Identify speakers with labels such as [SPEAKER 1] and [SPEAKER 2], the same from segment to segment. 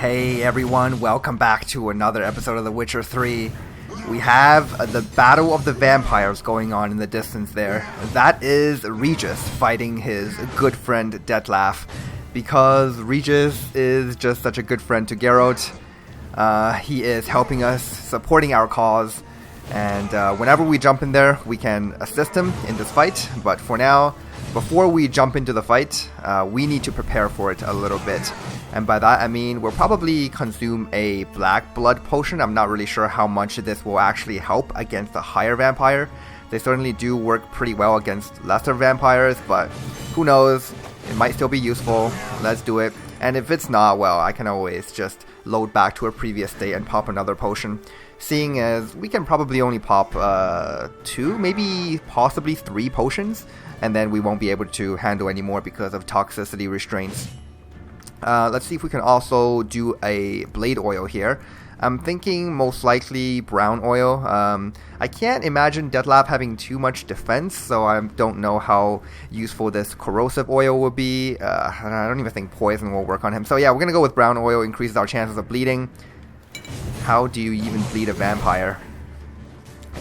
[SPEAKER 1] Hey everyone, welcome back to another episode of The Witcher 3. We have the Battle of the Vampires going on in the distance there. That is Regis fighting his good friend Dettlaff, because Regis is just such a good friend to Geralt. He is helping us, supporting our cause, and whenever we jump in there, we can assist him in this fight. But for now, before we jump into the fight, we need to prepare for it a little bit. And by that I mean we'll probably consume a black blood potion. I'm not really sure how much this will actually help against a higher vampire. They certainly do work pretty well against lesser vampires, but who knows, it might still be useful. Let's do it. And if it's not, well, I can always just load back to a previous state and pop another potion. Seeing as we can probably only pop 2, maybe possibly 3 potions, and then we won't be able to handle any more because of toxicity restraints. Let's see if we can also do a blade oil here. I'm thinking most likely brown oil. I can't imagine Dettlaff having too much defense, so I don't know how useful this corrosive oil will be. I don't even think poison will work on him. So yeah, we're going to go with brown oil, increases our chances of bleeding. How do you even bleed a vampire?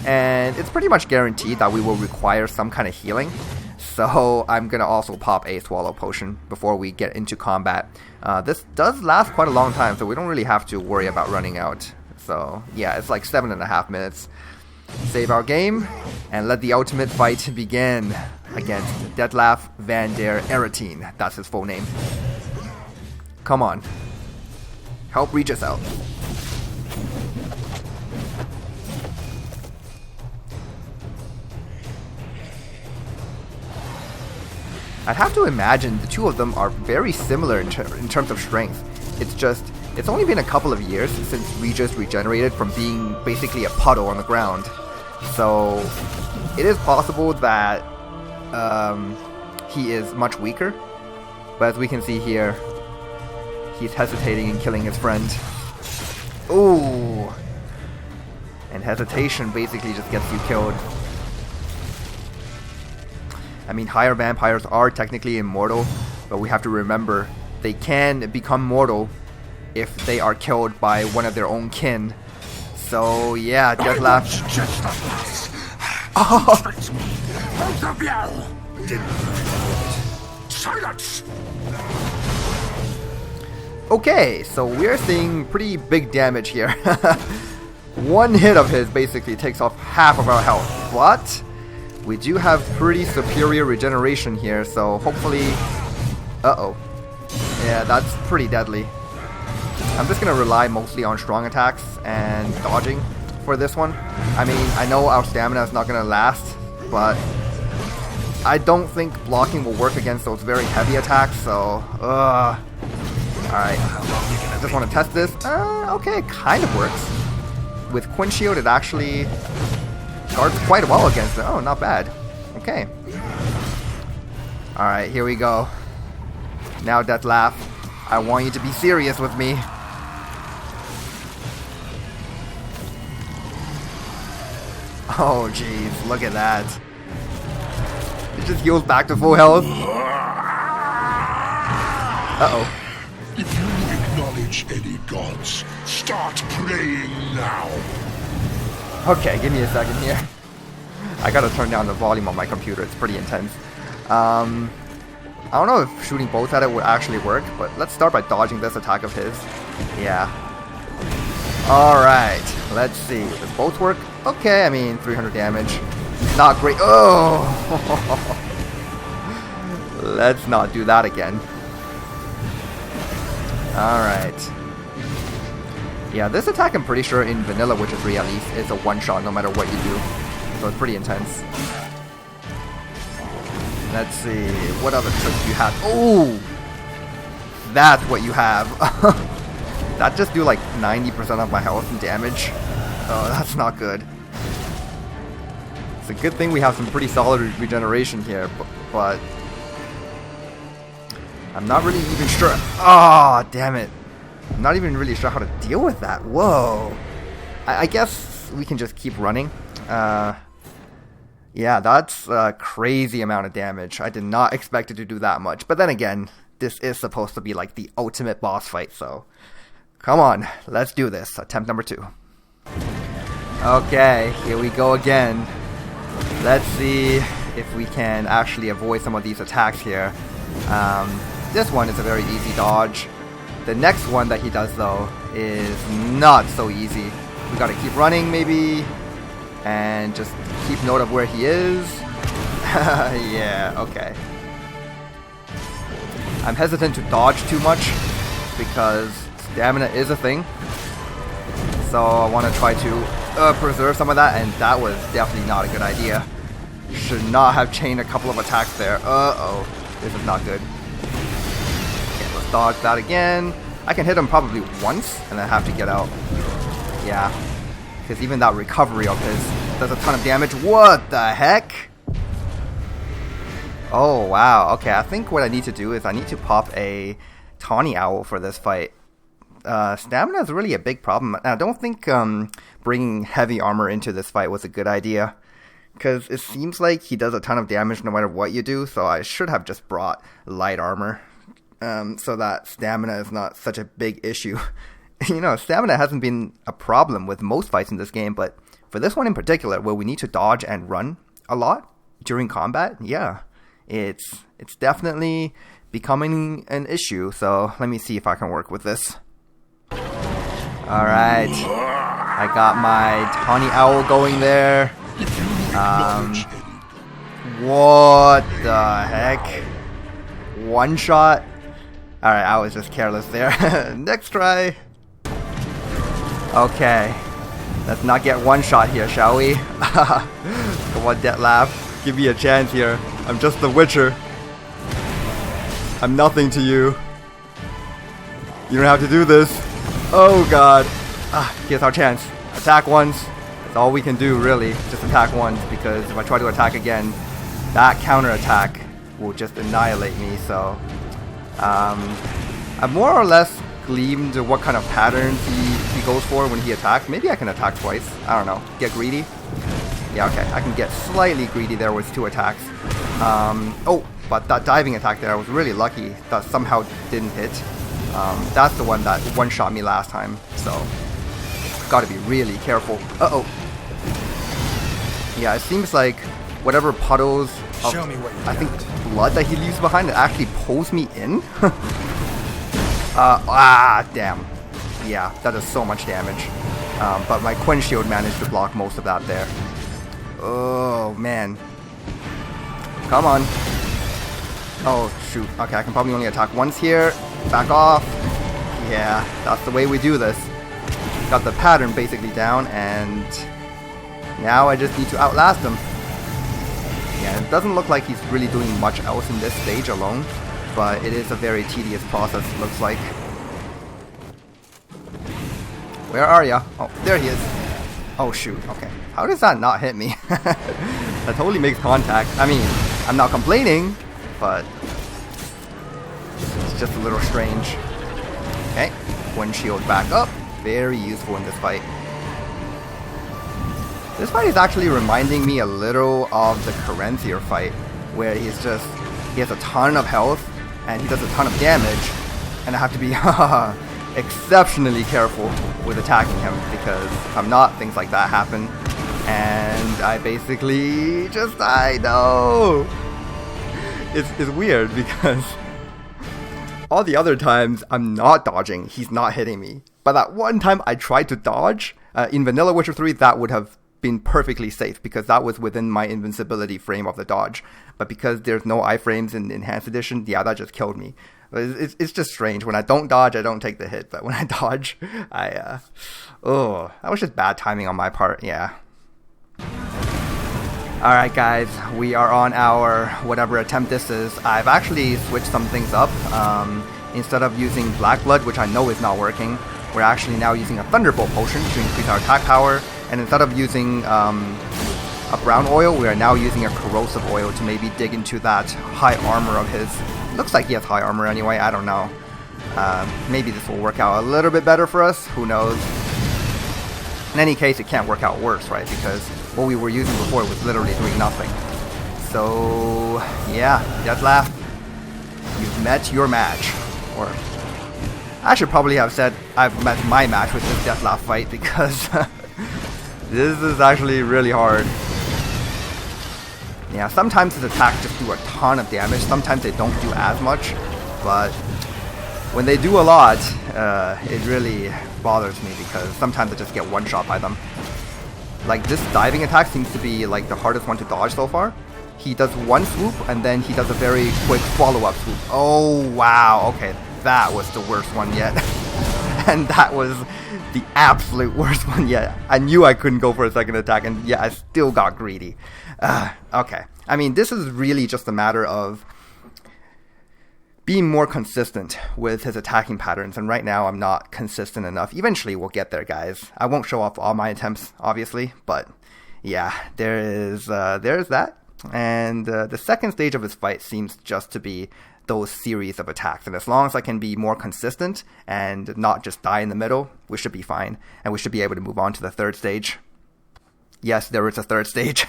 [SPEAKER 1] And it's pretty much guaranteed that we will require some kind of healing. So I'm going to also pop a swallow potion before we get into combat. This does last quite a long time, so we don't really have to worry about running out. So yeah, it's like 7.5 minutes. Save our game, and let the ultimate fight begin against Dettlaff van der Eretein. That's his full name. Come on. Help Regis out. I'd have to imagine the two of them are very similar in terms of strength. It's only been a couple of years since Regis regenerated from being basically a puddle on the ground. So it is possible that he is much weaker. But as we can see here, he's hesitating in killing his friend. Ooh! And hesitation basically just gets you killed. I mean, higher vampires are technically immortal, but we have to remember they can become mortal if they are killed by one of their own kin. So yeah, Dettlaff.
[SPEAKER 2] Silence!
[SPEAKER 1] Okay, so we're seeing pretty big damage here. One hit of his basically takes off half of our health, but we do have pretty superior regeneration here, so hopefully... Uh-oh. Yeah, that's pretty deadly. I'm just going to rely mostly on strong attacks and dodging for this one. I mean, I know our stamina is not going to last, but I don't think blocking will work against those very heavy attacks, so... Alright. I just want to test this. Okay, it kind of works. With Quinn Shield, it actually guards quite well against it. Oh, not bad. Okay. Alright, here we go. Now, Dettlaff, I want you to be serious with me. Oh, jeez, look at that. It just heals back to full health. Uh-oh.
[SPEAKER 2] If you acknowledge any gods, start praying now.
[SPEAKER 1] Okay, give me a second here. I gotta turn down the volume on my computer, it's pretty intense. I don't know if shooting bolts at it would actually work, but let's start by dodging this attack of his. Yeah. Alright, let's see. Does bolts work? Okay, I mean, 300 damage. Not great. Oh! Let's not do that again. Alright. Yeah, this attack I'm pretty sure in vanilla Witcher 3 at least is a one-shot no matter what you do. So it's pretty intense. Let's see, what other tricks do you have? Oh! That's what you have. That just do like 90% of my health and damage. Oh, that's not good. It's a good thing we have some pretty solid regeneration here, but I'm not really even sure. Ah, damn it. I'm not even really sure how to deal with that. Whoa. I guess we can just keep running. Yeah, that's a crazy amount of damage. I did not expect it to do that much. But then again, this is supposed to be like the ultimate boss fight, so Come on, let's do this. Attempt number 2. Okay, here we go again. Let's see if we can actually avoid some of these attacks here. This one is a very easy dodge. The next one that he does though is not so easy. We gotta keep running maybe, and just keep note of where he is. Yeah, okay. I'm hesitant to dodge too much because stamina is a thing. So I want to try to preserve some of that, and that was definitely not a good idea. Should not have chained a couple of attacks there. Uh-oh. This is not good. Okay, let's dodge that again. I can hit him probably once, and then have to get out. Yeah. Because even that recovery of his does a ton of damage. What the heck? Oh, wow. Okay, I think what I need to do is I need to pop a Tawny Owl for this fight. Stamina is really a big problem. I don't think bringing heavy armor into this fight was a good idea, because it seems like he does a ton of damage no matter what you do, so I should have just brought light armor, so that stamina is not such a big issue. You know, stamina hasn't been a problem with most fights in this game, but for this one in particular, where we need to dodge and run a lot during combat, yeah, it's definitely becoming an issue, so let me see if I can work with this. Alright, I got my Tawny Owl going there. What the heck? One shot? Alright, I was just careless there. Next try. Okay, let's not get one shot here, shall we? Come on, Dettlaff, give me a chance here. I'm just the Witcher. I'm nothing to you. You don't have to do this. Oh god. Here's our chance. Attack once. That's all we can do, really. Just attack once, because if I try to attack again, that counter attack will just annihilate me. So I've more or less gleaned what kind of patterns he goes for when he attacks. Maybe I can attack twice. I don't know. Get greedy? Yeah, okay. I can get slightly greedy there with 2 attacks. Oh, but that diving attack there, I was really lucky that somehow didn't hit. That's the one that one-shot me last time, so gotta be really careful. Uh-oh. Yeah, it seems like whatever puddles of, I think, blood that he leaves behind, it actually pulls me in. Damn. Yeah, that does so much damage. But my Quench Shield managed to block most of that there. Oh, man. Come on. Oh, shoot. Okay, I can probably only attack once here. Back off. Yeah, that's the way we do this. Got the pattern basically down, and now I just need to outlast him. Yeah, it doesn't look like he's really doing much else in this stage alone, but it is a very tedious process, it looks like. Where are ya? Oh, there he is. Oh, shoot. Okay. How does that not hit me? That totally makes contact. I mean, I'm not complaining, but it's just a little strange. Okay, one shield back up. Very useful in this fight. This fight is actually reminding me a little of the Corinthier fight, where he has a ton of health and he does a ton of damage, and I have to be exceptionally careful with attacking him, because if I'm not, things like that happen, and I basically just die. No! It's weird, because all the other times I'm not dodging, he's not hitting me. But that one time I tried to dodge, in Vanilla Witcher 3, that would have been perfectly safe, because that was within my invincibility frame of the dodge. But because there's no iframes in Enhanced Edition, yeah, that just killed me. It's just strange. When I don't dodge, I don't take the hit. But when I dodge, that was just bad timing on my part, yeah. Alright guys, we are on our whatever attempt this is. I've actually switched some things up. Instead of using Black Blood, which I know is not working, we're actually now using a Thunderbolt potion to increase our attack power. And instead of using a brown oil, we are now using a corrosive oil to maybe dig into that high armor of his. Looks like he has high armor anyway, I don't know. Maybe this will work out a little bit better for us, who knows. In any case, it can't work out worse, right? Because what we were using before was literally doing nothing. So, yeah, Dettlaff, you've met your match. Or, I should probably have said I've met my match with this Dettlaff fight because this is actually really hard. Yeah, sometimes his attacks just do a ton of damage, sometimes they don't do as much, but when they do a lot, it really bothers me because sometimes I just get one shot by them. Like this diving attack seems to be like the hardest one to dodge so far. He does one swoop and then he does a very quick follow-up swoop. Oh wow, okay, that was the worst one yet. And that was the absolute worst one yet. I knew I couldn't go for a second attack and yeah, I still got greedy. Okay, I mean this is really just a matter of being more consistent with his attacking patterns, and right now I'm not consistent enough. Eventually we'll get there, guys. I won't show off all my attempts, obviously, but yeah, there's that. And the second stage of his fight seems just to be those series of attacks, and as long as I can be more consistent and not just die in the middle, we should be fine, and we should be able to move on to the third stage. Yes, there is a third stage.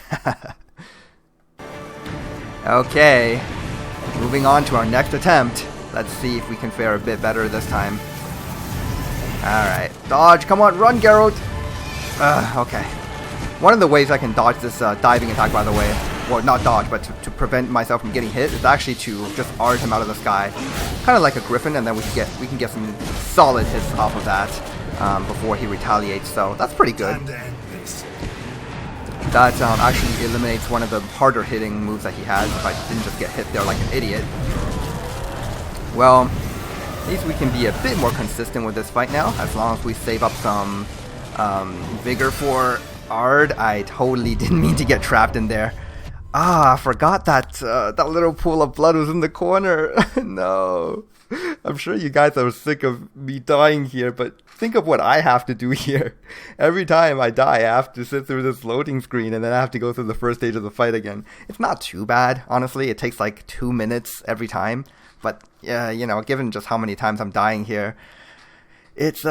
[SPEAKER 1] Okay. Moving on to our next attempt. Let's see if we can fare a bit better this time. Alright. Dodge. Come on. Run, Geralt. Okay. One of the ways I can dodge this diving attack, by the way, well, not dodge, but to prevent myself from getting hit, is actually to just arch him out of the sky. Kind of like a griffin, and then we can get some solid hits off of that before he retaliates. So that's pretty good. That actually eliminates one of the harder hitting moves that he has if I didn't just get hit there like an idiot. Well, at least we can be a bit more consistent with this fight now, as long as we save up some Vigor for Ard. I totally didn't mean to get trapped in there. I forgot that that little pool of blood was in the corner. No. I'm sure you guys are sick of me dying here, but think of what I have to do here. Every time I die, I have to sit through this loading screen, and then I have to go through the first stage of the fight again. It's not too bad, honestly. It takes like 2 minutes every time. But, yeah, you know, given just how many times I'm dying here, it's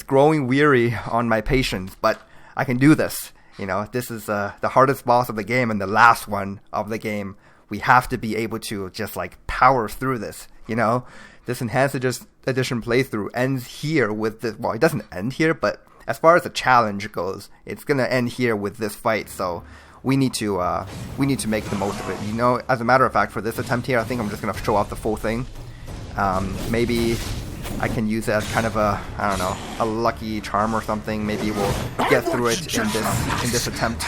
[SPEAKER 1] growing weary on my patience. But I can do this. You know, this is the hardest boss of the game and the last one of the game. We have to be able to just like power through this, you know? This Enhanced Edition playthrough ends here with this. Well, it doesn't end here, but as far as the challenge goes, it's gonna end here with this fight. So we need to make the most of it. You know, as a matter of fact, for this attempt here, I think I'm just gonna show off the full thing. Maybe I can use it as kind of a, I don't know, a lucky charm or something. Maybe we'll get through it in this attempt.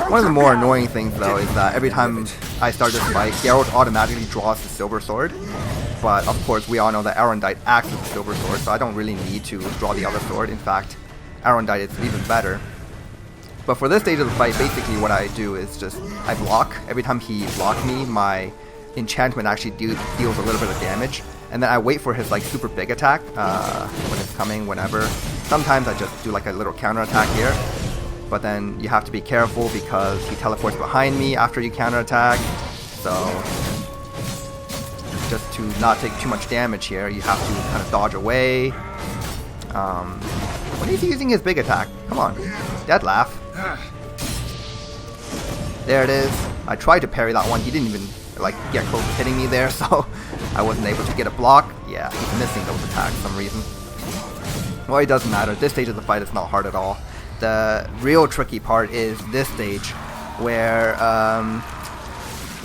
[SPEAKER 1] One of the more annoying things, though, is that every time I start this fight, Geralt automatically draws the silver sword. But, of course, we all know that Eretein acts with the silver sword, so I don't really need to draw the other sword. In fact, Eretein is even better. But for this stage of the fight, basically what I do is just, I block. Every time he blocks me, my enchantment actually deals a little bit of damage. And then I wait for his, like, super big attack when it's coming, whenever. Sometimes I just do, like, a little counter attack here. But then you have to be careful because he teleports behind me after you counterattack. So just to not take too much damage here, you have to kind of dodge away. When is he using his big attack? Come on. Dettlaff. There it is. I tried to parry that one. He didn't even like get close to hitting me there, so I wasn't able to get a block. Yeah, he's missing those attacks for some reason. Well, it doesn't matter. This stage of the fight is not hard at all. The real tricky part is this stage where,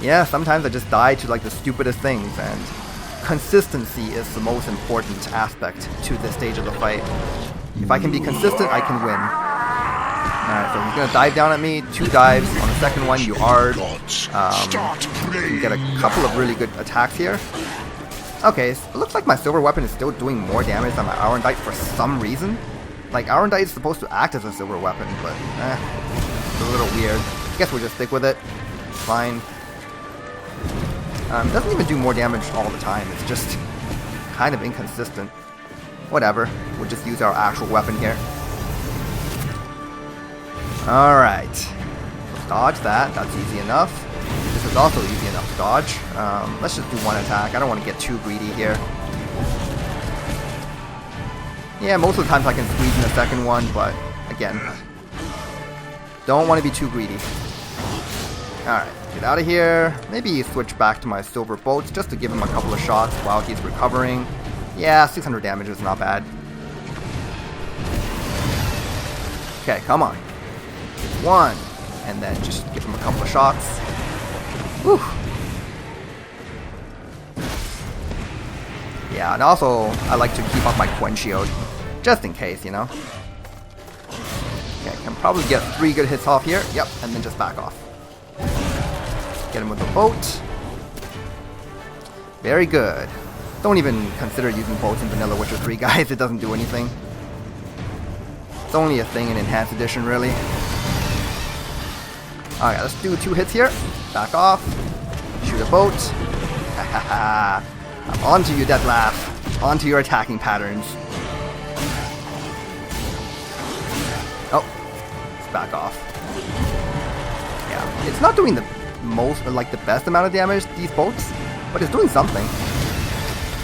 [SPEAKER 1] yeah, sometimes I just die to like the stupidest things, and consistency is the most important aspect to this stage of the fight. If I can be consistent, I can win. Alright, so he's gonna dive down at me, 2 dives. On the second one, you Ard. You get a couple of really good attacks here. Okay, so it looks like my silver weapon is still doing more damage than my Eretein for some reason. Like, Eretein is supposed to act as a silver weapon, but, it's a little weird. I guess we'll just stick with it. It's fine. It doesn't even do more damage all the time. It's just kind of inconsistent. Whatever. We'll just use our actual weapon here. Alright. Dodge that. That's easy enough. This is also easy enough to dodge. Let's just do one attack. I don't want to get too greedy here. Yeah, most of the times I can squeeze in a second one, but again, don't want to be too greedy. Alright. Get out of here. Maybe switch back to my silver bolts just to give him a couple of shots while he's recovering. Yeah, 600 damage is not bad. Okay, come on. One. And then just give him a couple of shots. Whew. Yeah, and also I like to keep up my Quen shield. Just in case, you know. Okay, can probably get 3 good hits off here. Yep, and then just back off. Get him with a boat. Very good. Don't even consider using boats in Vanilla Witcher 3, guys. It doesn't do anything. It's only a thing in Enhanced Edition, really. Alright, let's do 2 hits here. Back off. Shoot a boat. I'm onto you, Dettlaff. Onto your attacking patterns. Oh, let's back off. Yeah, it's not doing the most, like the best amount of damage, these bolts, but it's doing something.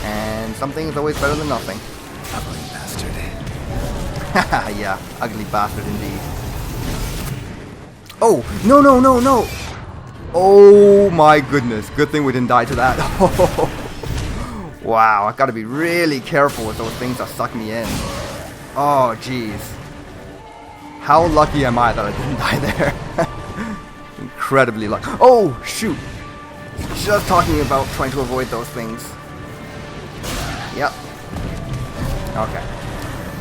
[SPEAKER 1] And something is always better than nothing.
[SPEAKER 3] Ugly bastard.
[SPEAKER 1] Yeah, ugly bastard indeed. Oh, no, no, no, no! Oh my goodness, good thing we didn't die to that. Wow, I gotta be really careful with those things that suck me in. Oh, jeez. How lucky am I that I didn't die there? Incredibly lucky. Oh, shoot! Just talking about trying to avoid those things. Yep. Okay.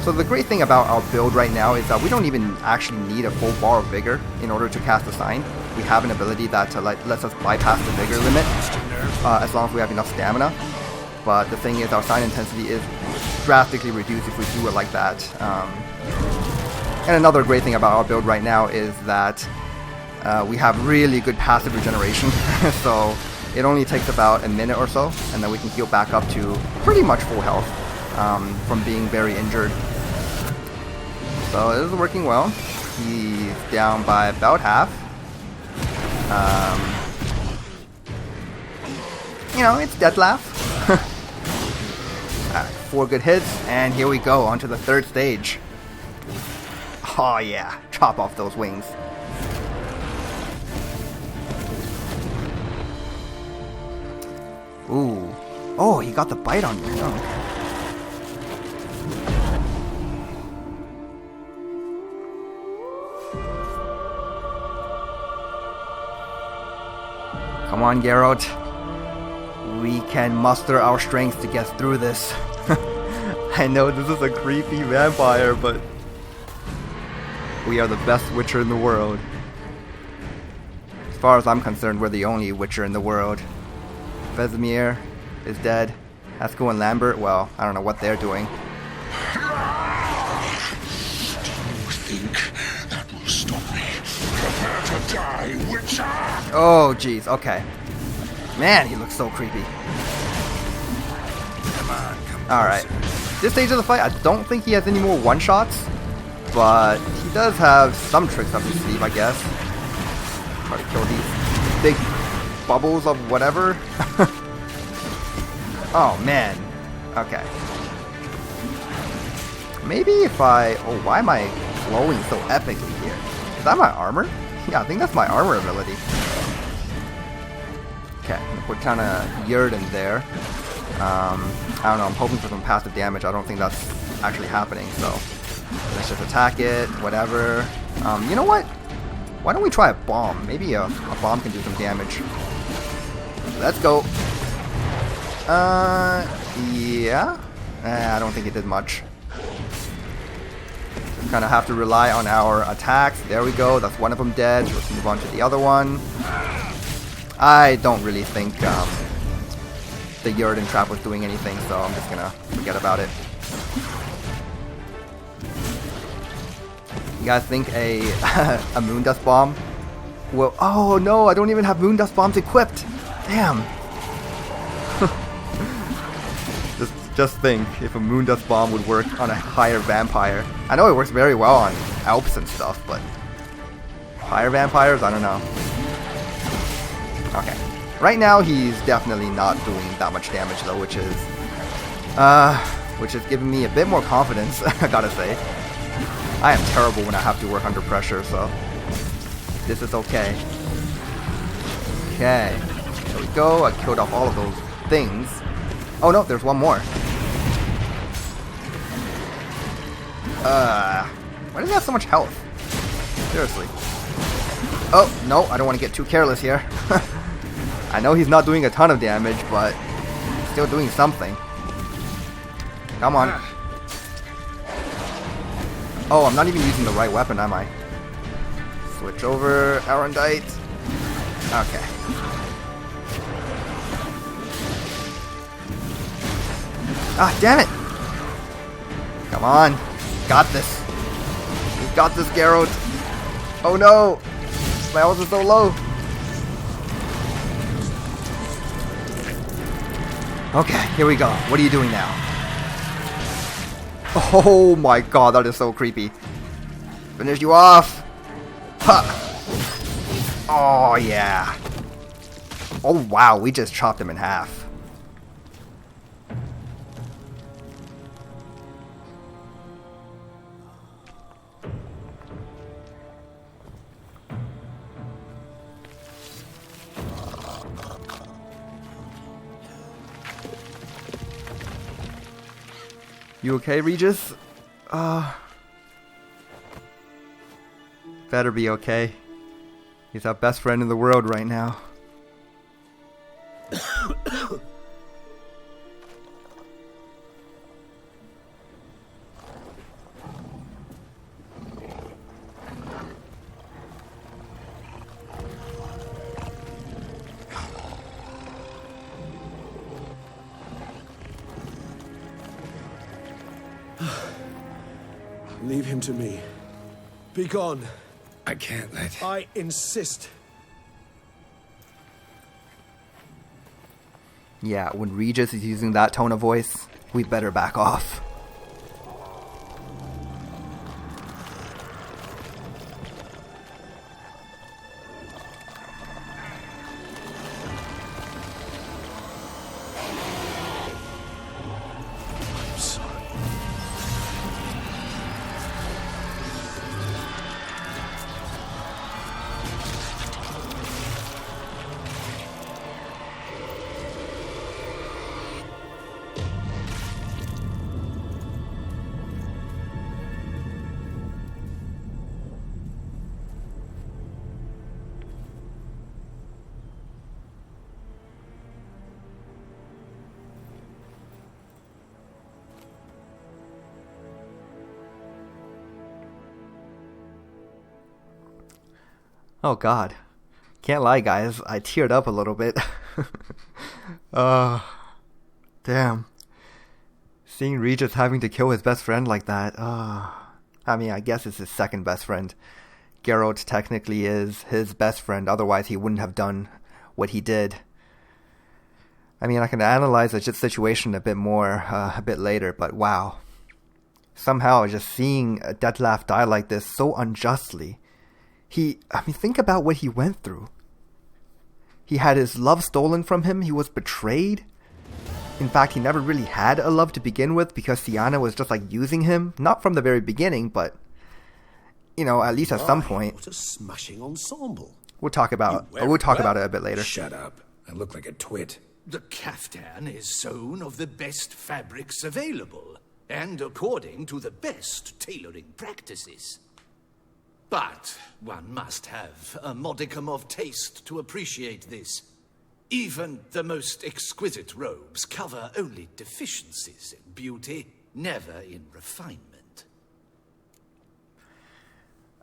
[SPEAKER 1] So the great thing about our build right now is that we don't even actually need a full bar of Vigor in order to cast a sign. We have an ability that lets us bypass the Vigor limit as long as we have enough stamina. But the thing is, our sign intensity is drastically reduced if we do it like that. And another great thing about our build right now is that we have really good passive regeneration. So it only takes about a minute or so, and then we can heal back up to pretty much full health from being very injured. So it is working well. He's down by about half. You know, it's Dettlaff. Alright, 4 good hits, and here we go, onto the 3rd stage. Oh yeah, chop off those wings. Ooh. Oh, he got the bite on me. Oh. Come on, Geralt. We can muster our strength to get through this. I know this is a creepy vampire, but we are the best Witcher in the world. As far as I'm concerned, we're the only Witcher in the world. Vesemir is dead. Haskell and Lambert, well, I don't know what they're doing.
[SPEAKER 2] Do you think that will stop me? Prepare to die, Witcher!
[SPEAKER 1] Oh, jeez, okay. Man, he looks so creepy.
[SPEAKER 3] Come on,
[SPEAKER 1] Alright. This stage of the fight, I don't think he has any more one-shots, but he does have some tricks up his sleeve, I guess. Try to kill these big bubbles of whatever. Oh, man. Okay. Maybe if I... Oh, why am I glowing so epically here? Is that my armor? Yeah, I think that's my armor ability. Okay, I'm gonna put kind of Eretein there. I don't know, I'm hoping for some passive damage. I don't think that's actually happening, so let's just attack it, whatever. You know what? Why don't we try a bomb? Maybe a bomb can do some damage. Let's go. Yeah. I don't think it did much. Kind of have to rely on our attacks. There we go. That's one of them dead. Let's move on to the other one. I don't really think the Eretein trap was doing anything, so I'm just gonna forget about it. You guys think a a Moondust Bomb will... Oh no, I don't even have Moondust Bombs equipped! Damn! just think if a Moondust Bomb would work on a higher vampire. I know it works very well on Alps and stuff, but higher vampires, I don't know. Okay. Right now he's definitely not doing that much damage though, which is giving me a bit more confidence, I gotta say. I am terrible when I have to work under pressure, so this is okay. Okay. There we go. I killed off all of those things. Oh no, there's one more. Why does he have so much health? Seriously. Oh, no, I don't want to get too careless here. I know he's not doing a ton of damage, but still doing something. Come on. Oh, I'm not even using the right weapon, am I? Switch over, Arendite. Okay. Ah, damn it! Come on. Got this. We got this, Geralt. Oh no! My health is so low. Okay, here we go. What are you doing now? Oh my god, that is so creepy. Finish you off. Ha! Oh yeah. Oh wow, we just chopped him in half. You okay, Regis? Better be okay. He's our best friend in the world right now.
[SPEAKER 3] Leave him to me. Be gone.
[SPEAKER 4] I can't let...
[SPEAKER 3] I insist.
[SPEAKER 1] Yeah, when Regis is using that tone of voice, we better back off. Oh god. Can't lie, guys. I teared up a little bit. Damn. Seeing Regis having to kill his best friend like that. I mean, I guess it's his second best friend. Geralt technically is his best friend, otherwise he wouldn't have done what he did. I mean, I can analyze the situation a bit more a bit later, but wow. Somehow, just seeing Dettlaff die like this so unjustly. I mean, think about what he went through. He had his love stolen from him. He was betrayed. In fact, he never really had a love to begin with because Syanna was just like using him. Not from the very beginning, but, you know, at least at some point.
[SPEAKER 3] What a smashing ensemble.
[SPEAKER 1] We'll talk about it a bit later.
[SPEAKER 4] Shut up. I look like a twit.
[SPEAKER 5] The caftan is sewn of the best fabrics available, and according to the best tailoring practices. But one must have a modicum of taste to appreciate this. Even the most exquisite robes cover only deficiencies in beauty, never in refinement.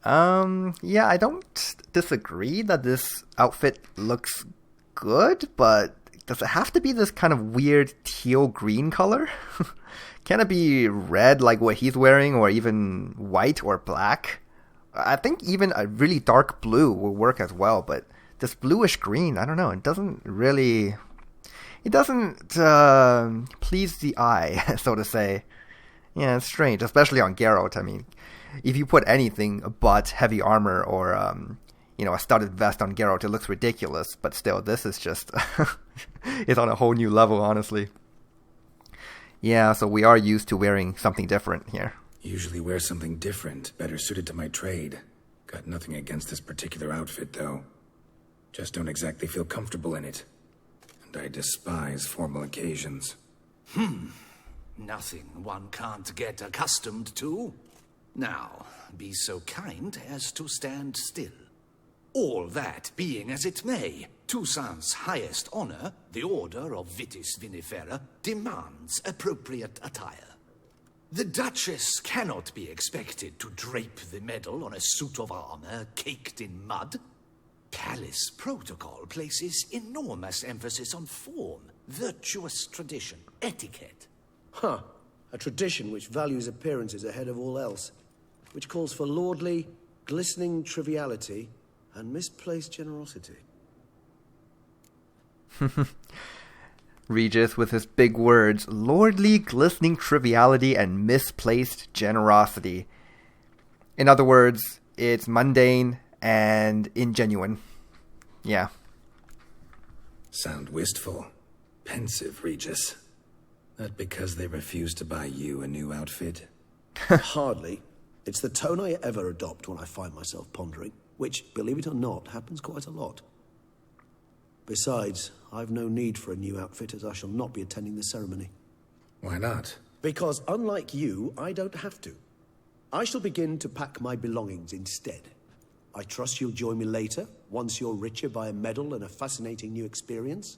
[SPEAKER 1] Yeah, I don't disagree that this outfit looks good, but does it have to be this kind of weird teal green color? Can it be red like what he's wearing, or even white or black? I think even a really dark blue will work as well, but this bluish green, I don't know, it doesn't please the eye, so to say. Yeah, it's strange, especially on Geralt. I mean, if you put anything but heavy armor or, a studded vest on Geralt, it looks ridiculous, but still, this is just, it's on a whole new level, honestly. Yeah, so we are used to wearing something different here.
[SPEAKER 4] Usually wear something different, better suited to my trade. Got nothing against this particular outfit, though. Just don't exactly feel comfortable in it. And I despise formal occasions.
[SPEAKER 5] Nothing one can't get accustomed to. Now, be so kind as to stand still. All that being as it may, Toussaint's highest honor, the Order of Vitis Vinifera, demands appropriate attire. The Duchess cannot be expected to drape the medal on a suit of armor caked in mud. Palace protocol places enormous emphasis on form, virtuous tradition, etiquette.
[SPEAKER 3] Huh. A tradition which values appearances ahead of all else. Which calls for lordly, glistening triviality and misplaced generosity.
[SPEAKER 1] Regis with his big words, lordly, glistening triviality and misplaced generosity. In other words, it's mundane and ingenuine. Yeah.
[SPEAKER 4] Sound wistful. Pensive, Regis. That because they refused to buy you a new outfit?
[SPEAKER 3] Hardly. It's the tone I ever adopt when I find myself pondering, which, believe it or not, happens quite a lot. Besides, I've no need for a new outfit as I shall not be attending the ceremony.
[SPEAKER 4] Why not?
[SPEAKER 3] Because unlike you, I don't have to. I shall begin to pack my belongings instead. I trust you'll join me later, once you're richer by a medal and a fascinating new experience.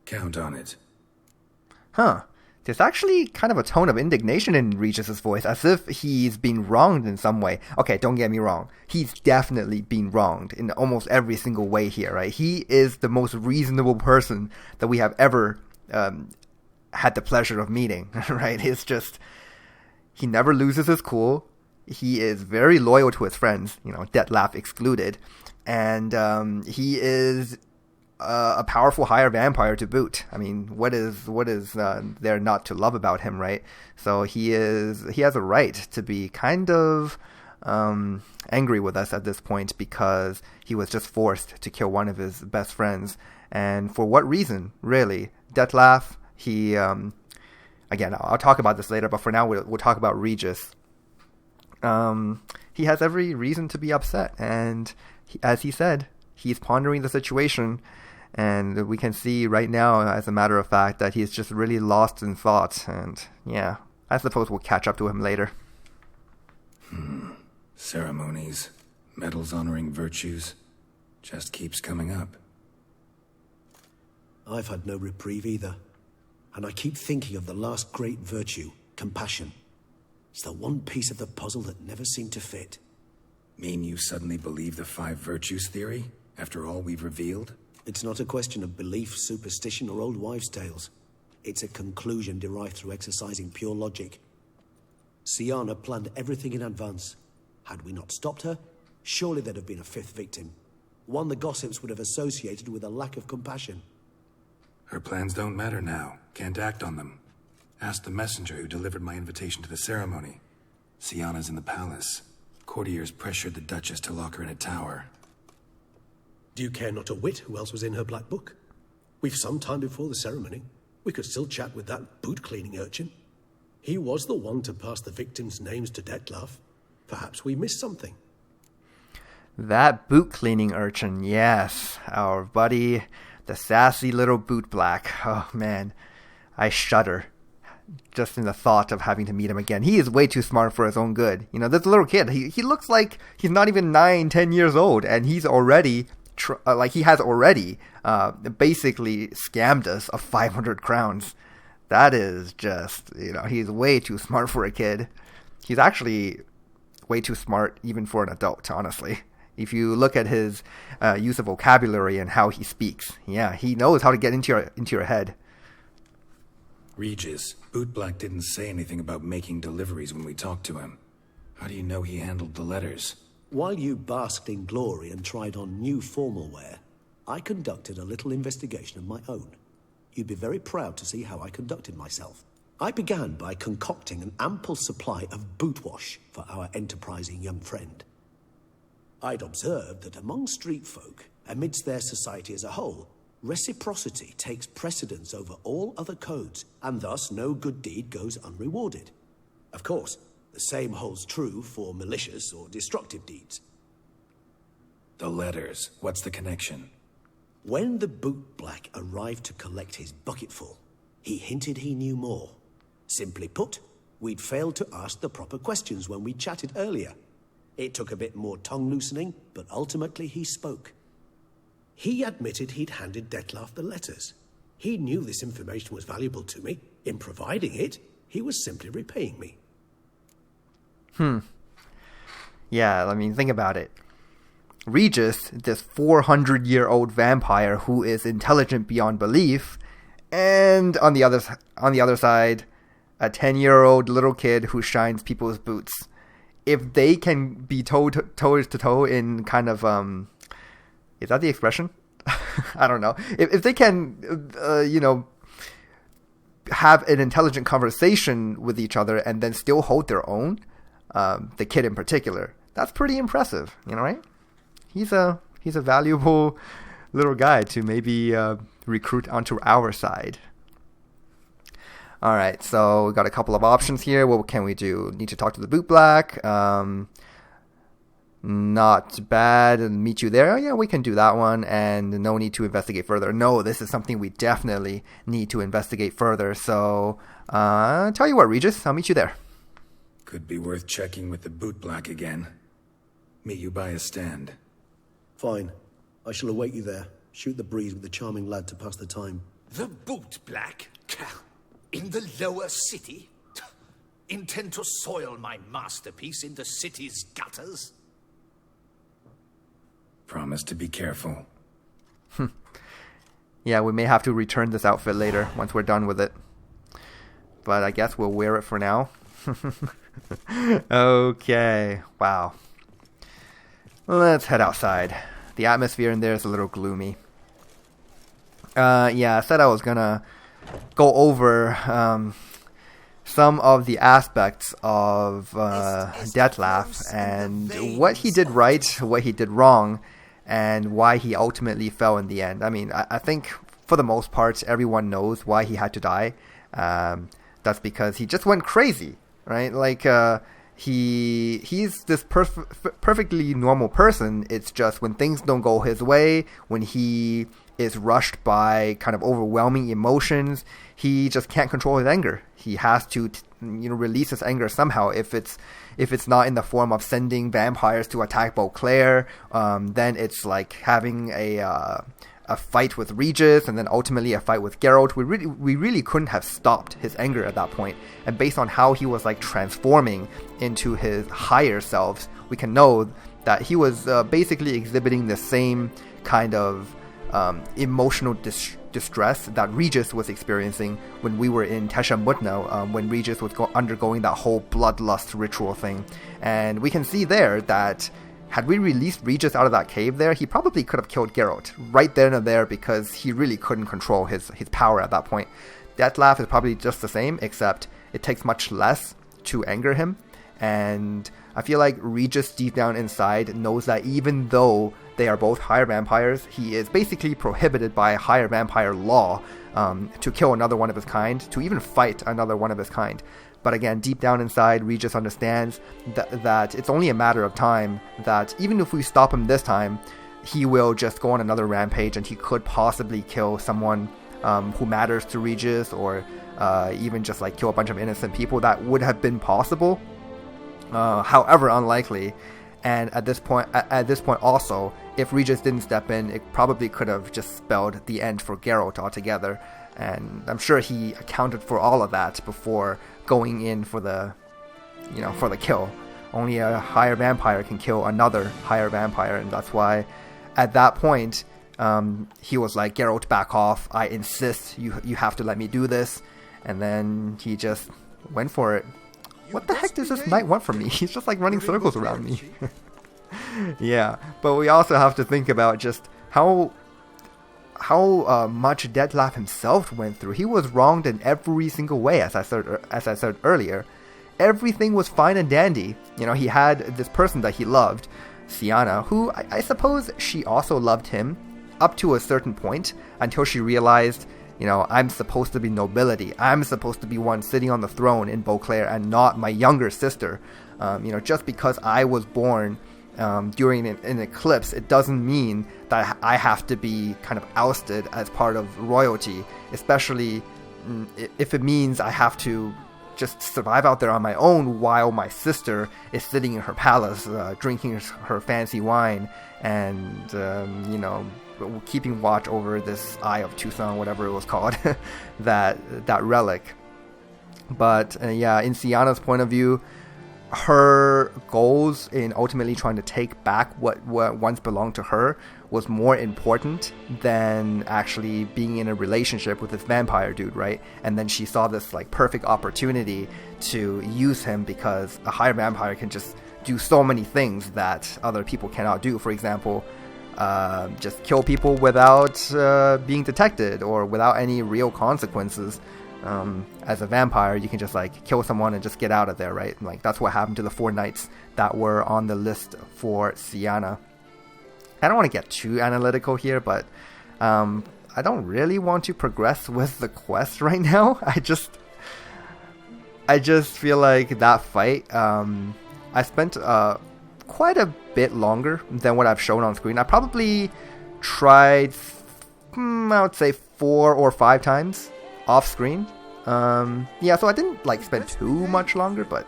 [SPEAKER 4] Count on it.
[SPEAKER 1] Huh. There's actually kind of a tone of indignation in Regis's voice, as if he's been wronged in some way. Okay, don't get me wrong. He's definitely been wronged in almost every single way here, right? He is the most reasonable person that we have ever had the pleasure of meeting, right? It's just, he never loses his cool. He is very loyal to his friends, Dettlaff excluded. And he is a powerful higher vampire to boot. I mean, what is there not to love about him, right? So he has a right to be kind of angry with us at this point because he was just forced to kill one of his best friends. And for what reason, really? Dettlaff, he again, I'll talk about this later, but for now we'll talk about Regis. He has every reason to be upset, and as he said, he's pondering the situation. And we can see right now, as a matter of fact, that he's just really lost in thought. And yeah, I suppose we'll catch up to him later.
[SPEAKER 4] Ceremonies, medals honoring virtues, just keeps coming up.
[SPEAKER 3] I've had no reprieve either. And I keep thinking of the last great virtue, compassion. It's the one piece of the puzzle that never seemed to fit.
[SPEAKER 4] Mean you suddenly believe the 5 virtues theory, after all we've revealed?
[SPEAKER 3] It's not a question of belief, superstition, or old wives' tales. It's a conclusion derived through exercising pure logic. Syanna planned everything in advance. Had we not stopped her, surely there'd have been a 5th victim. One the gossips would have associated with a lack of compassion.
[SPEAKER 4] Her plans don't matter now. Can't act on them. Ask the messenger who delivered my invitation to the ceremony. Syanna's in the palace. Courtiers pressured the Duchess to lock her in a tower.
[SPEAKER 3] Do you care not a whit who else was in her black book? We've some time before the ceremony. We could still chat with that boot-cleaning urchin. He was the one to pass the victims' names to Dettlaff. Perhaps we missed something.
[SPEAKER 1] That boot-cleaning urchin, yes. Our buddy, the sassy little boot black. Oh, man. I shudder just in the thought of having to meet him again. He is way too smart for his own good. This little kid, he looks like he's not even 9-10 years old, and he's already... he has already basically scammed us of 500 crowns. That is just, he's way too smart for a kid. He's actually way too smart even for an adult, honestly. If you look at his use of vocabulary and how he speaks, yeah, he knows how to get into your head.
[SPEAKER 4] Regis, Bootblack didn't say anything about making deliveries when we talked to him. How do you know he handled the letters?
[SPEAKER 3] While you basked in glory and tried on new formal wear, I conducted a little investigation of my own. You'd be very proud to see how I conducted myself. I began by concocting an ample supply of boot wash for our enterprising young friend. I'd observed that among street folk, amidst their society as a whole, reciprocity takes precedence over all other codes, and thus no good deed goes unrewarded. Of course, the same holds true for malicious or destructive deeds.
[SPEAKER 4] The letters, what's the connection?
[SPEAKER 3] When the bootblack arrived to collect his bucketful, he hinted he knew more. Simply put, we'd failed to ask the proper questions when we chatted earlier. It took a bit more tongue-loosening, but ultimately he spoke. He admitted he'd handed Dettlaff the letters. He knew this information was valuable to me. In providing it, he was simply repaying me.
[SPEAKER 1] Yeah, I mean, think about it. Regis, this 400-year-old vampire who is intelligent beyond belief, and on the other side, a 10-year-old little kid who shines people's boots. If they can be toe to toe in kind of is that the expression? I don't know. If they can, have an intelligent conversation with each other and then still hold their own, the kid in particular, that's pretty impressive, right? He's a valuable little guy to maybe recruit onto our side. All right, so we got a couple of options here. What can we do? Need to talk to the bootblack. Not bad. Meet you there. Oh, yeah, we can do that one. And no need to investigate further. No, this is something we definitely need to investigate further. So, tell you what, Regis, I'll meet you there.
[SPEAKER 4] Could be worth checking with the bootblack again. Meet you by a stand.
[SPEAKER 3] Fine. I shall await you there. Shoot the breeze with the charming lad to pass the time.
[SPEAKER 5] The bootblack? In the lower city? Intend to soil my masterpiece in the city's gutters?
[SPEAKER 4] Promise to be careful.
[SPEAKER 1] Yeah, we may have to return this outfit later once we're done with it. But I guess we'll wear it for now. Okay. Wow. Let's head outside. The atmosphere in there is a little gloomy. Yeah, I said I was gonna go over some of the aspects of Dettlaff and what he did right, what he did wrong, and why he ultimately fell in the end. I mean, I think for the most part, everyone knows why he had to die. That's because he just went crazy, right? Like, he's this perfectly normal person. It's just when things don't go his way, when he is rushed by kind of overwhelming emotions, he just can't control his anger. He has to, release his anger somehow. If it's not in the form of sending vampires to attack Beauclair, then it's like having a fight with Regis, and then ultimately a fight with Geralt. We really couldn't have stopped his anger at that point. And based on how he was like transforming into his higher selves, we can know that he was basically exhibiting the same kind of emotional distress that Regis was experiencing when we were in Tesha Mutno, when Regis was undergoing that whole bloodlust ritual thing. And we can see there that had we released Regis out of that cave there, he probably could have killed Geralt right then and there, because he really couldn't control his power at that point. Dettlaff is probably just the same, except it takes much less to anger him. And I feel like Regis deep down inside knows that even though they are both higher vampires, he is basically prohibited by higher vampire law to kill another one of his kind, to even fight another one of his kind. But again, deep down inside, Regis understands that it's only a matter of time, that even if we stop him this time, he will just go on another rampage, and he could possibly kill someone who matters to Regis, or even just like kill a bunch of innocent people. That would have been possible, however unlikely. And at this point also, if Regis didn't step in, it probably could have just spelled the end for Geralt altogether. And I'm sure he accounted for all of that before going in for the kill. Only a higher vampire can kill another higher vampire, and that's why at that point he was like, Geralt, back off, I insist, you have to let me do this. And then he just went for it. What the heck does this knight want from me? He's just like running circles around me. Yeah, but we also have to think about just how much Dettlaff himself went through. He was wronged in every single way, as I said earlier. Everything was fine and dandy. He had this person that he loved, Sienna, who I suppose she also loved him up to a certain point, until she realized, I'm supposed to be nobility. I'm supposed to be one sitting on the throne in Beauclair, and not my younger sister. Just because I was born during an eclipse, it doesn't mean that I have to be kind of ousted as part of royalty, especially if it means I have to just survive out there on my own while my sister is sitting in her palace, drinking her fancy wine and, keeping watch over this Eye of Tucson, whatever it was called, that relic. But in Sienna's point of view, her goals in ultimately trying to take back what once belonged to her was more important than actually being in a relationship with this vampire dude, right? And then she saw this like perfect opportunity to use him because a higher vampire can just do so many things that other people cannot do. For example, just kill people without being detected or without any real consequences. As a vampire, you can just like kill someone and just get out of there, right? And, like, that's what happened to the 4 knights that were on the list for Sienna. I don't want to get too analytical here, but I don't really want to progress with the quest right now. I just feel like that fight, I spent quite a bit longer than what I've shown on screen. I probably tried, I would say 4 or 5 times off screen. So I didn't like spend too much longer, but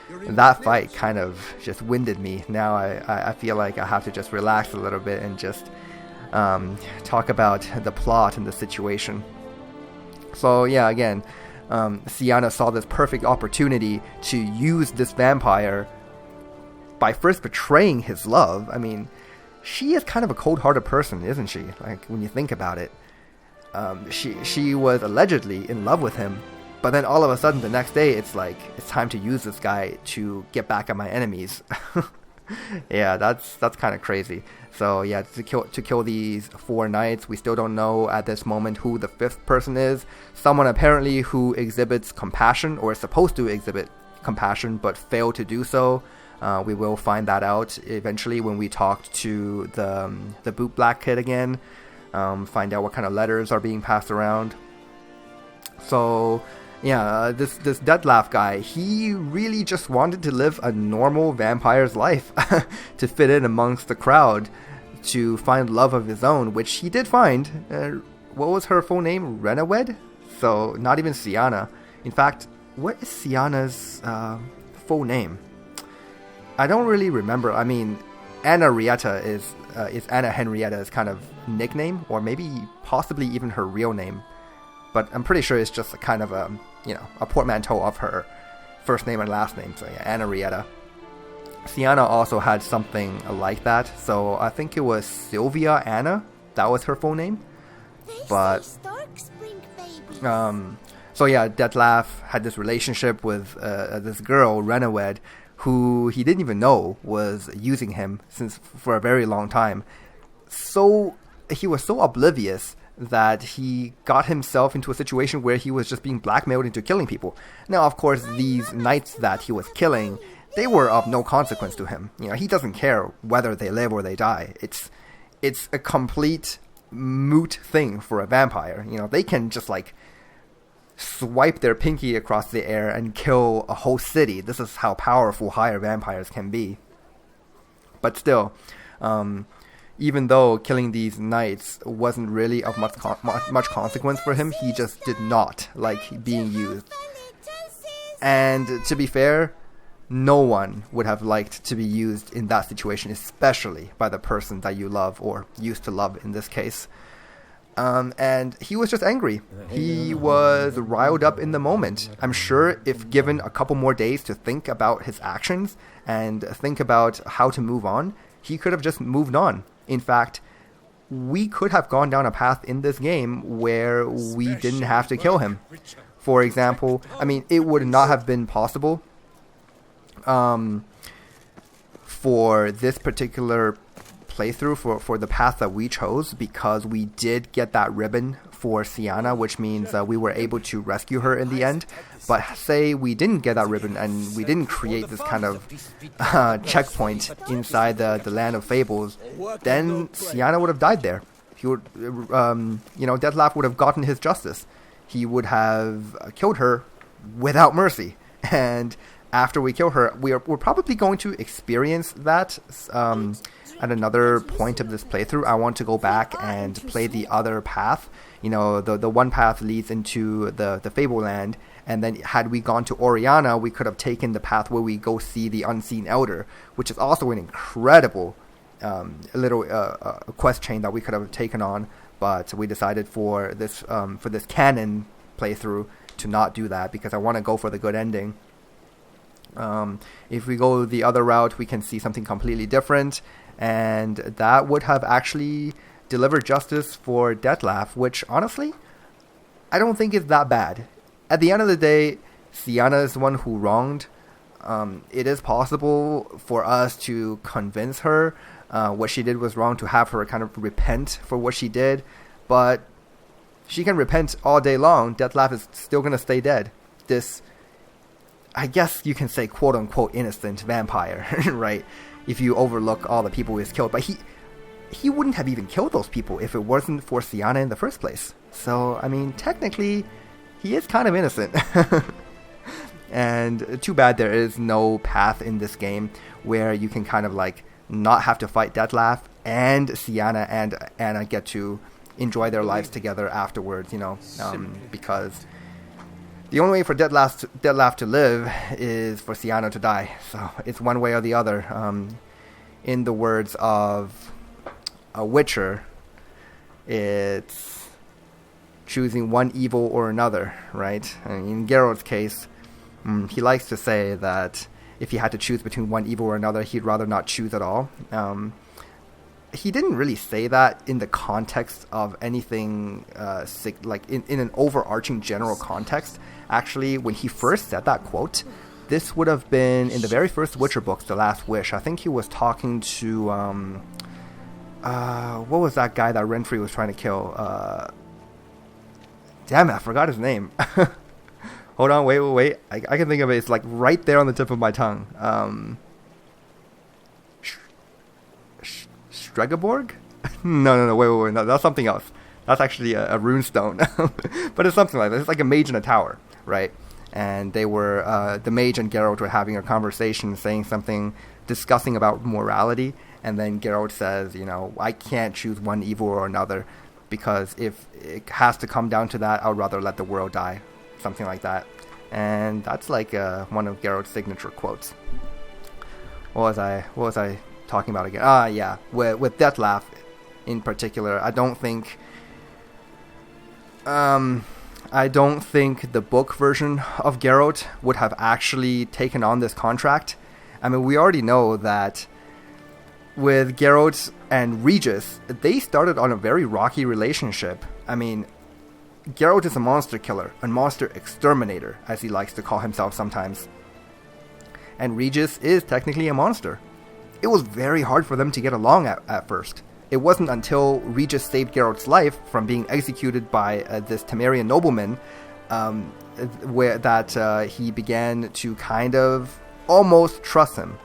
[SPEAKER 1] that fight kind of just winded me. Now I feel like I have to just relax a little bit and just talk about the plot and the situation. So again, Sienna saw this perfect opportunity to use this vampire by first betraying his love. I mean, she is kind of a cold-hearted person, isn't she? Like, when you think about it. She was allegedly in love with him, but then all of a sudden the next day it's like, it's time to use this guy to get back at my enemies. That's kind of crazy. So to kill these 4 knights, we still don't know at this moment who the 5th person is. Someone apparently who exhibits compassion, or is supposed to exhibit compassion, but failed to do so. We will find that out eventually when we talk to the boot black kid again. Find out what kind of letters are being passed around. So this Dettlaff guy, he really just wanted to live a normal vampire's life to fit in amongst the crowd, to find love of his own, which he did find. What was her full name? Renawed? So not even Sienna. In fact, what is Sienna's full name? I don't really remember. I mean, Anna Rietta is Anna Henrietta's kind of nickname, or maybe possibly even her real name. But I'm pretty sure it's just a kind of a portmanteau of her first name and last name. So Anna Rietta. Sienna also had something like that. So I think it was Sylvia Anna. That was her full name. But Dettlaff had this relationship with this girl, Renawed, who he didn't even know was using him for a very long time. So he was so oblivious that he got himself into a situation where he was just being blackmailed into killing people. Now, of course, these knights that he was killing, they were of no consequence to him. He doesn't care whether they live or they die. It's a complete moot thing for a vampire. They can just like swipe their pinky across the air and kill a whole city. This is how powerful higher vampires can be. But still, even though killing these knights wasn't really of much consequence for him, he just did not like being used. And to be fair, no one would have liked to be used in that situation, especially by the person that you love, or used to love in this case. And he was just angry. He was riled up in the moment. I'm sure if given a couple more days to think about his actions and think about how to move on, he could have just moved on. In fact, we could have gone down a path in this game where we didn't have to kill him. For example, I mean, it would not have been possible for this particular playthrough, for the path that we chose, because we did get that ribbon for Sienna, which means we were able to rescue her in the end. But say we didn't get that ribbon and we didn't create this kind of checkpoint inside the Land of Fables, then Sienna would have died there. He would, Dettlaff would have gotten his justice. He would have killed her without mercy, and after we kill her, we're probably going to experience that at another point of this playthrough. I want to go back and play the other path. You know, the one path leads into the Fableland, and then had we gone to Oriana, we could have taken the path where we go see the Unseen Elder, which is also an incredible little quest chain that we could have taken on. But we decided for this canon playthrough to not do that, because I want to go for the good ending. If we go the other route, we can see something completely different, and that would have actually delivered justice for Dettlaff, which honestly I don't think is that bad. At the end of the day, Sienna is the one who wronged. It is possible for us to convince her what she did was wrong, to have her kind of repent for what she did, but she can repent all day long. Dettlaff is still going to stay dead. This, I guess you can say, quote-unquote innocent vampire, right? If you overlook all the people he's killed. But he wouldn't have even killed those people if it wasn't for Sienna in the first place. So, I mean, technically, he is kind of innocent. And too bad there is no path in this game where you can kind of like not have to fight Dettlaff, and Sienna and Anna get to enjoy their lives together afterwards, you know, because the only way for Dettlaff to live is for Sienna to die. So it's one way or the other. In the words of a Witcher, it's choosing one evil or another, right? And in Geralt's case, he likes to say that if he had to choose between one evil or another, he'd rather not choose at all. He didn't really say that in the context of anything, like in an overarching general context. Actually, when he first said that quote, this would have been in the very first Witcher books, The Last Wish. I think he was talking to, what was that guy that Renfri was trying to kill? Damn it, I forgot his name. Hold on, wait. I can think of it. It's like right there on the tip of my tongue. Stregaborg? No, wait, no, that's something else. That's actually a runestone. But it's something like that. It's like a mage in a tower, right? And they were, the mage and Geralt were having a conversation, saying something, discussing about morality, and then Geralt says, you know, I can't choose one evil or another, because if it has to come down to that, I would rather let the world die. Something like that. And that's like one of Geralt's signature quotes. What was I talking about again? Yeah, with Dettlaff in particular, I don't think the book version of Geralt would have actually taken on this contract. I mean, we already know that with Geralt and Regis, they started on a very rocky relationship. I mean, Geralt is a monster killer, a monster exterminator, as he likes to call himself sometimes. And Regis is technically a monster. It was very hard for them to get along at first. It wasn't until Regis saved Geralt's life from being executed by this Temerian nobleman that he began to kind of almost trust him.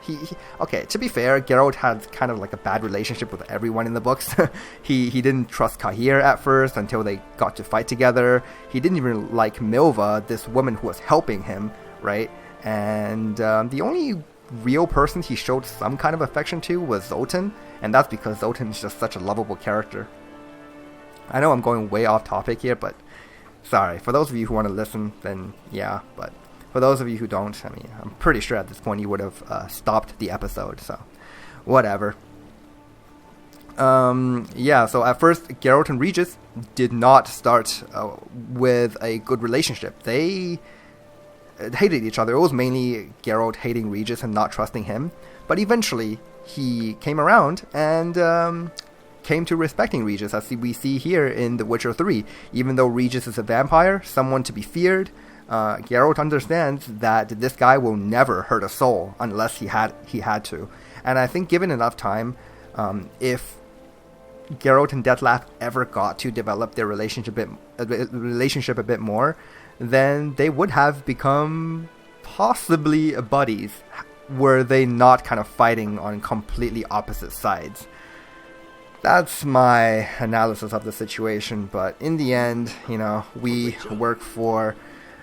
[SPEAKER 1] Okay, to be fair, Geralt had kind of like a bad relationship with everyone in the books. He didn't trust Cahir at first until they got to fight together. He didn't even like Milva, this woman who was helping him, right? And the only real person he showed some kind of affection to was Zoltan, and that's because Zoltan is just such a lovable character. I know I'm going way off topic here, but sorry. For those of you who want to listen, then yeah, but for those of you who don't, I mean, I'm pretty sure at this point you would have stopped the episode, so whatever. Yeah, so at first, Geralt and Regis did not start with a good relationship. They hated each other. It was mainly Geralt hating Regis and not trusting him, but eventually he came around and came to respecting Regis, as we see here in The Witcher 3. Even though Regis is a vampire, someone to be feared, Geralt understands that this guy will never hurt a soul unless he had to. And I think given enough time, if Geralt and Dettlaff ever got to develop their relationship a bit more, then they would have become possibly buddies, were they not kind of fighting on completely opposite sides. That's my analysis of the situation, but in the end, we work for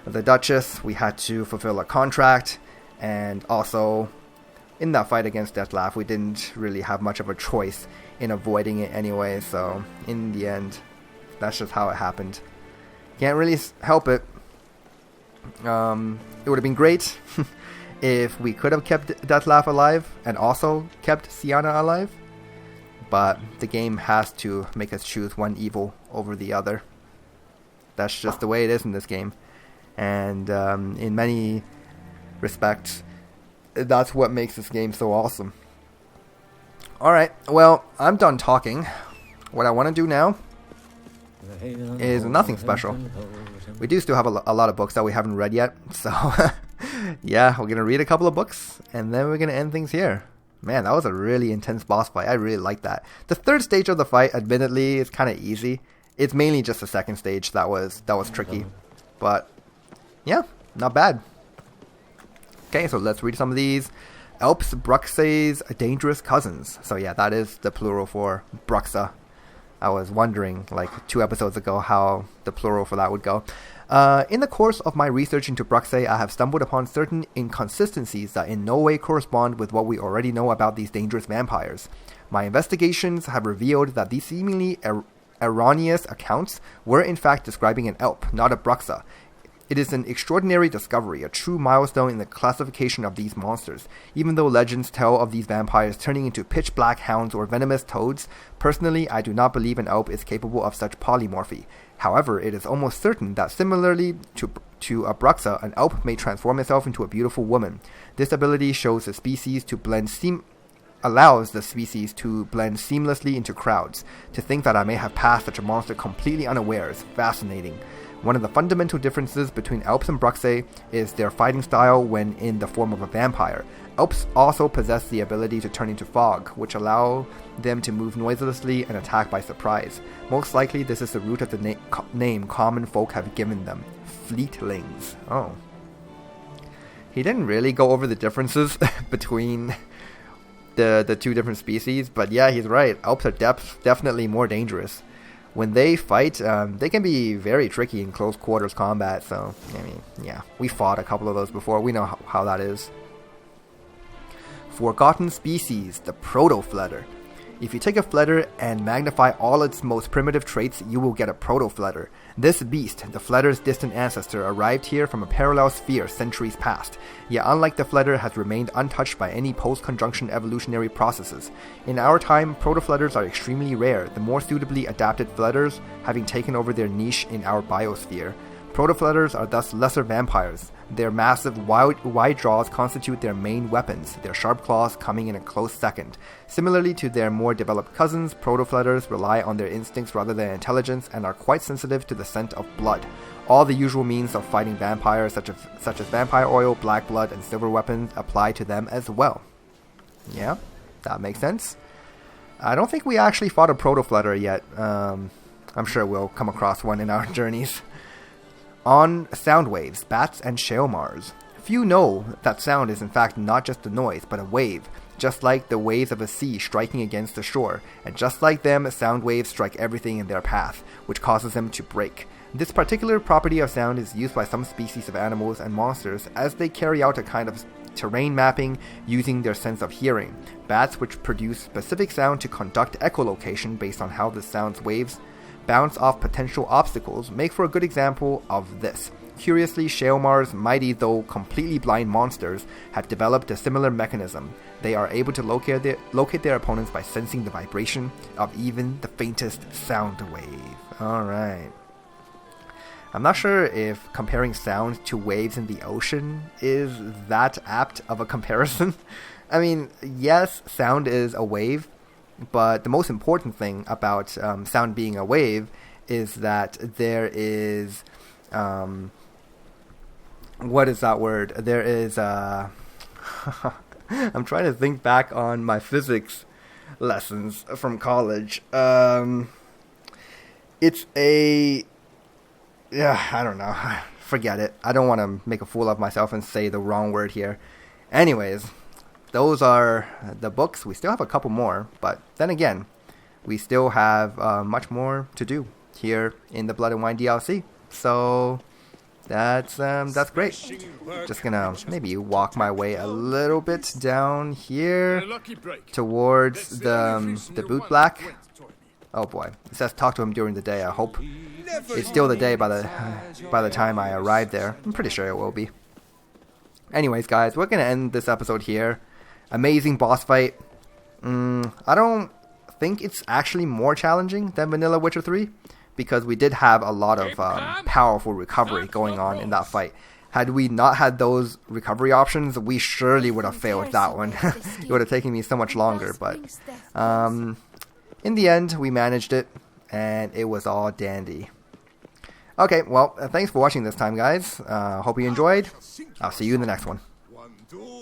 [SPEAKER 1] the Duchess. We had to fulfill a contract, And also, in that fight against Dettlaff, we didn't really have much of a choice in avoiding it anyway, so in the end, that's just how it happened. Can't really help it. It would have been great if we could have kept Dettlaff alive and also kept Sienna alive, but the game has to make us choose one evil over the other. That's just the way it is in this game, and in many respects, that's what makes this game so awesome. Alright, well, I'm done talking. What I want to do now is nothing special. We do still have a lot of books that we haven't read yet, so yeah, we're going to read a couple of books, and then we're going to end things here. Man, that was a really intense boss fight. I really like that. The third stage of the fight, admittedly, is kind of easy. It's mainly just the second stage that was tricky. But, yeah, not bad. Okay, so let's read some of these. Alps Bruxa's dangerous cousins. So yeah, that is the plural for Bruxa. I was wondering, like 2 episodes ago, how the plural for that would go. In the course of my research into Bruxa, I have stumbled upon certain inconsistencies that in no way correspond with what we already know about these dangerous vampires. My investigations have revealed that these seemingly erroneous accounts were in fact describing an Alp, not a Bruxa. It is an extraordinary discovery, a true milestone in the classification of these monsters. Even though legends tell of these vampires turning into pitch-black hounds or venomous toads, personally I do not believe an Alp is capable of such polymorphy. However, it is almost certain that similarly to a Bruxa, an Alp may transform itself into a beautiful woman. This ability allows the species to blend seamlessly into crowds. To think that I may have passed such a monster completely unaware is fascinating. One of the fundamental differences between Alps and Bruxa is their fighting style when in the form of a vampire. Alps also possess the ability to turn into fog, which allow them to move noiselessly and attack by surprise. Most likely this is the root of the name common folk have given them, fleetlings. Oh. He didn't really go over the differences between the 2 different species, but yeah, he's right. Alps are definitely more dangerous. When they fight, they can be very tricky in close quarters combat, so, I mean, yeah, we fought a couple of those before, we know how that is. Forgotten species, the Proto Flutter. If you take a flutter and magnify all its most primitive traits, you will get a Proto Flutter. This beast, the flutter's distant ancestor, arrived here from a parallel sphere centuries past, yet unlike the flutter has remained untouched by any post-conjunction evolutionary processes. In our time, proto-flutters are extremely rare, the more suitably adapted flutters having taken over their niche in our biosphere. Proto-flutters are thus lesser vampires. Their massive wide jaws constitute their main weapons, their sharp claws coming in a close second. Similarly to their more developed cousins, proto-flutters rely on their instincts rather than intelligence and are quite sensitive to the scent of blood. All the usual means of fighting vampires such as vampire oil, black blood, and silver weapons apply to them as well. Yeah, that makes sense. I don't think we actually fought a proto-flutter yet. I'm sure we'll come across one in our journeys. On sound waves, bats and shale mars. Few know that sound is in fact not just a noise, but a wave, just like the waves of a sea striking against the shore, and just like them, sound waves strike everything in their path, which causes them to break. This particular property of sound is used by some species of animals and monsters as they carry out a kind of terrain mapping using their sense of hearing. Bats, which produce specific sound to conduct echolocation based on how the sound's waves bounce off potential obstacles, make for a good example of this. Curiously, shale mars, mighty though completely blind monsters, have developed a similar mechanism. They are able to locate their opponents by sensing the vibration of even the faintest sound wave. Alright. I'm not sure if comparing sound to waves in the ocean is that apt of a comparison. I mean, yes, sound is a wave, but the most important thing about sound being a wave is that there is... what is that word? There is... I'm trying to think back on my physics lessons from college. It's a... Yeah, I don't know. Forget it. I don't want to make a fool of myself and say the wrong word here. Anyways... Those are the books. We still have a couple more, but then again, we still have much more to do here in the Blood and Wine DLC. So, That's great. Just gonna maybe walk my way a little bit down here towards the boot black. Oh boy, it says talk to him during the day. I hope it's still the day by the time I arrive there. I'm pretty sure it will be. Anyways, guys, we're gonna end this episode here. Amazing boss fight. I don't think it's actually more challenging than Vanilla Witcher 3 because we did have a lot of powerful recovery going on in that fight. Had we not had those recovery options, we surely would have failed that one. It would have taken me so much longer, but in the end, we managed it, and it was all dandy. Okay, well, thanks for watching this time, guys. Hope you enjoyed. I'll see you in the next one.
[SPEAKER 2] 1, 2.